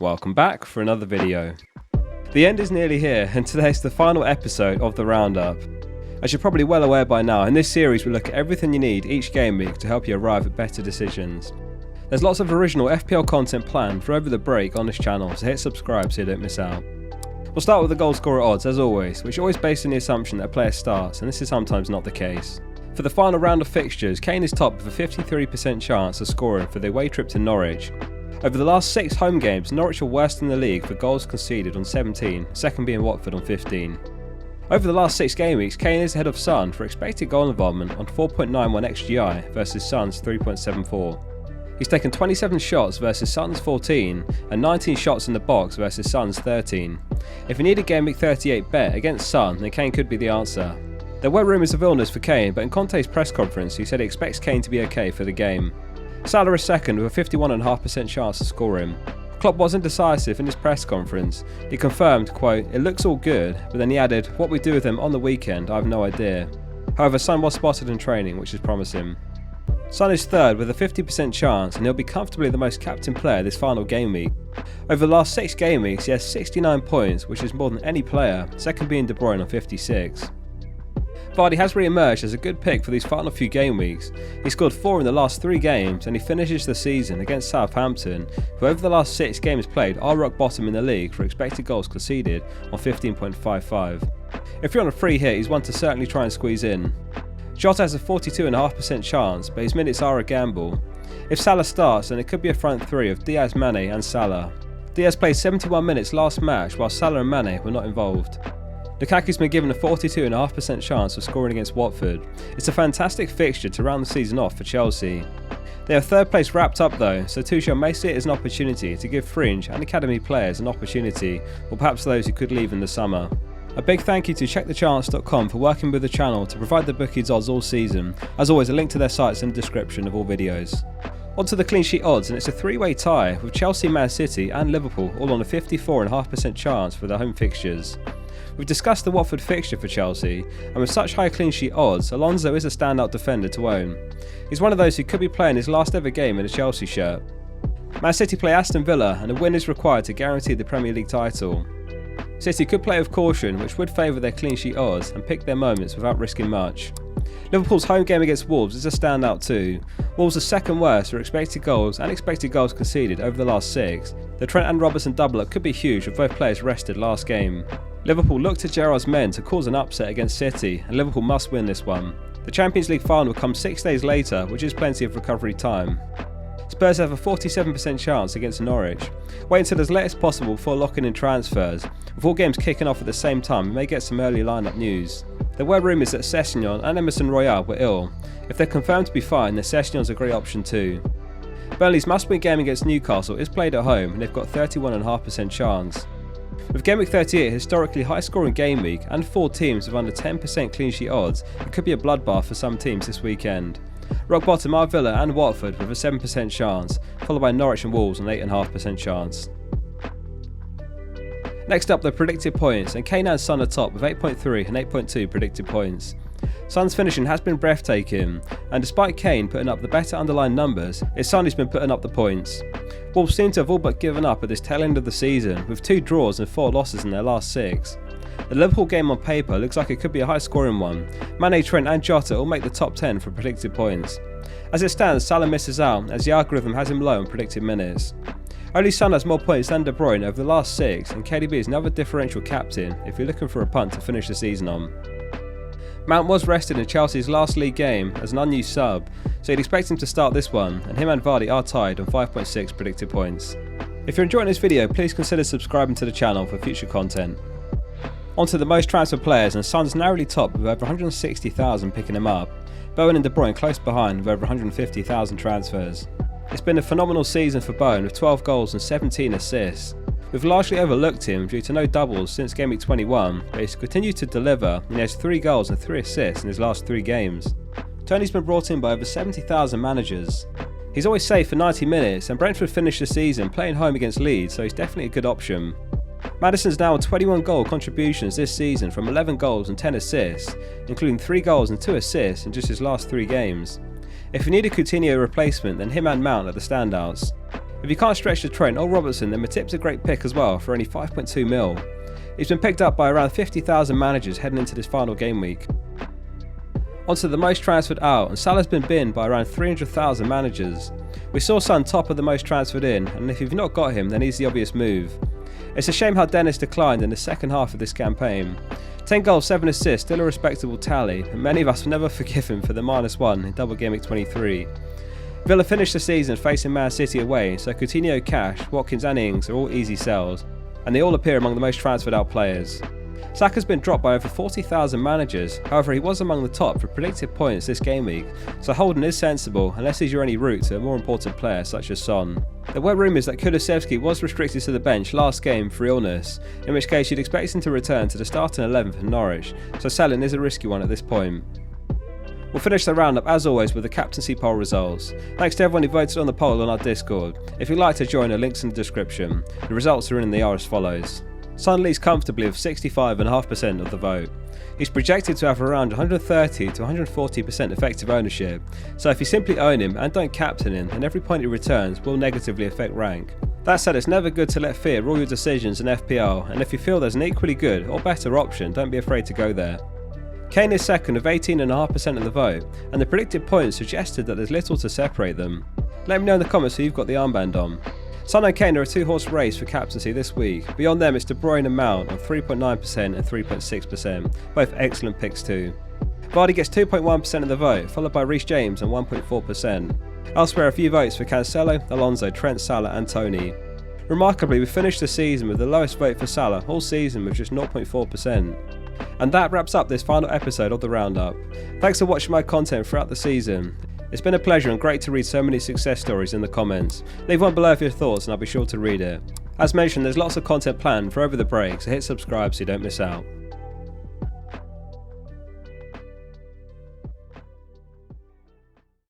Welcome back for another video. The end is nearly here and today's the final episode of the Roundup. As you're probably well aware by now, in this series we look at everything you need each game week to help you arrive at better decisions. There's lots of original FPL content planned for over the break on this channel, so hit subscribe so you don't miss out. We'll start with the Goalscorer Odds as always, which are always based on the assumption that a player starts, and this is sometimes not the case. For the final round of fixtures, Kane is top with a 53% chance of scoring for the away trip to Norwich. Over the last 6 home games, Norwich are worst in the league for goals conceded on 17, second being Watford on 15. Over the last 6 game weeks, Kane is ahead of Son for expected goal involvement on 4.91 XGI versus Son's 3.74. He's taken 27 shots versus Son's 14 and 19 shots in the box versus Son's 13. If you need a Gameweek 38 bet against Son, then Kane could be the answer. There were rumours of illness for Kane, but in Conte's press conference he said he expects Kane to be okay for the game. Salah is second with a 51.5% chance of scoring. Klopp wasn't decisive in his press conference. He confirmed, quote, "It looks all good," but then he added, "What we do with him on the weekend, I have no idea." However, Son was spotted in training, which is promising. Son is third with a 50% chance and he'll be comfortably the most captain player this final game week. Over the last 6 game weeks he has 69 points, which is more than any player, second being De Bruyne on 56. Vardy has re-emerged as a good pick for these final few game weeks. He scored 4 in the last 3 games and he finishes the season against Southampton, who over the last 6 games played are rock bottom in the league for expected goals conceded on 15.55. If you're on a free hit, he's one to certainly try and squeeze in. José has a 42.5% chance, but his minutes are a gamble. If Salah starts, then it could be a front 3 of Diaz, Mane and Salah. Diaz played 71 minutes last match while Salah and Mane were not involved. Lukaku's been given a 42.5% chance of scoring against Watford. It's a fantastic fixture to round the season off for Chelsea. They have third place wrapped up though, so Tuchel may see it as an opportunity to give fringe and academy players an opportunity, or perhaps those who could leave in the summer. A big thank you to checkthechance.com for working with the channel to provide the bookies odds all season. As always, a link to their sites in the description of all videos. On to the clean sheet odds, and it's a 3-way tie with Chelsea, Man City and Liverpool all on a 54.5% chance for their home fixtures. We've discussed the Watford fixture for Chelsea, and with such high clean sheet odds, Alonso is a standout defender to own. He's one of those who could be playing his last ever game in a Chelsea shirt. Man City play Aston Villa, and a win is required to guarantee the Premier League title. City could play with caution, which would favour their clean sheet odds and pick their moments without risking much. Liverpool's home game against Wolves is a standout too. Wolves are second worst for expected goals and expected goals conceded over the last 6. The Trent and Robertson double-up could be huge with both players rested last game. Liverpool look to Gerrard's men to cause an upset against City, and Liverpool must win this one. The Champions League final comes 6 days later, which is plenty of recovery time. Spurs have a 47% chance against Norwich. Wait until as late as possible before locking in transfers. With all games kicking off at the same time, we may get some early lineup news. There were rumours that Sessegnon and Emerson Royale were ill. If they're confirmed to be fine, then Sessegnon's a great option too. Burnley's must-win game against Newcastle is played at home and they've got 31.5% chance. With Gameweek 38 historically high-scoring game week and 4 teams with under 10% clean sheet odds, it could be a bloodbath for some teams this weekend. Rock bottom are Villa and Watford with a 7% chance, followed by Norwich and Wolves on 8.5% chance. Next up, the predicted points, and Kane and Son are top with 8.3 and 8.2 predicted points. Son's finishing has been breathtaking, and despite Kane putting up the better underlying numbers, it's Son who's been putting up the points. Wolves seem to have all but given up at this tail end of the season, with 2 draws and 4 losses in their last 6. The Liverpool game on paper looks like it could be a high scoring one. Mane, Trent and Jota all make the top 10 for predicted points. As it stands, Salah misses out as the algorithm has him low in predicted minutes. Only Son has more points than De Bruyne over the last 6, and KDB is another differential captain if you're looking for a punt to finish the season on. Mount was rested in Chelsea's last league game as an unused sub, so you'd expect him to start this one, and him and Vardy are tied on 5.6 predicted points. If you're enjoying this video, please consider subscribing to the channel for future content. On to the most transfer players, and Son's narrowly top with over 160,000 picking him up. Bowen and De Bruyne close behind with over 150,000 transfers. It's been a phenomenal season for Bowen with 12 goals and 17 assists. We've largely overlooked him due to no doubles since Gameweek 21, but he's continued to deliver and he has 3 goals and 3 assists in his last 3 games. Tony's been brought in by over 70,000 managers. He's always safe for 90 minutes, and Brentford finished the season playing home against Leeds, so he's definitely a good option. Maddison's now on 21 goal contributions this season from 11 goals and 10 assists, including 3 goals and 2 assists in just his last 3 games. If you need a Coutinho replacement, then him and Mount are the standouts. If you can't stretch to Trent or Robertson, then Matip's a great pick as well for only 5.2 mil. He's been picked up by around 50,000 managers heading into this final game week. Onto the most transferred out, and Salah's been binned by around 300,000 managers. We saw Son top of the most transferred in, and if you've not got him, then he's the obvious move. It's a shame how Dennis declined in the second half of this campaign. 10 goals, 7 assists, still a respectable tally, and many of us will never forgive him for the -1 in double Gameweek 23. Villa finished the season facing Man City away, so Coutinho, Cash, Watkins and Ings are all easy sells, and they all appear among the most transferred out players. Saka's been dropped by over 40,000 managers, however he was among the top for predicted points this game week, so holding is sensible unless he's your only route to a more important player such as Son. There were rumours that Kulusevski was restricted to the bench last game for illness, in which case you'd expect him to return to the starting 11 for Norwich, so selling is a risky one at this point. We'll finish the roundup as always with the captaincy poll results. Thanks to everyone who voted on the poll on our Discord. If you'd like to join, the link's in the description. The results are in and they are as follows. Son leads comfortably with 65.5% of the vote. He's projected to have around 130 to 140% effective ownership, so if you simply own him and don't captain him, then every point he returns will negatively affect rank. That said, it's never good to let fear rule your decisions in FPL, and if you feel there's an equally good or better option, don't be afraid to go there. Kane is second with 18.5% of the vote, and the predicted points suggested that there's little to separate them. Let me know in the comments who you've got the armband on. Son and Kane are a 2-horse race for captaincy this week. Beyond them it's De Bruyne and Mount on 3.9% and 3.6%, both excellent picks too. Vardy gets 2.1% of the vote, followed by Reece James on 1.4%. Elsewhere a few votes for Cancelo, Alonso, Trent, Salah and Tony. Remarkably, we finished the season with the lowest vote for Salah all season with just 0.4%. And that wraps up this final episode of the Roundup. Thanks for watching my content throughout the season. It's been a pleasure and great to read so many success stories in the comments. Leave one below with your thoughts and I'll be sure to read it. As mentioned, there's lots of content planned for over the break, so hit subscribe so you don't miss out.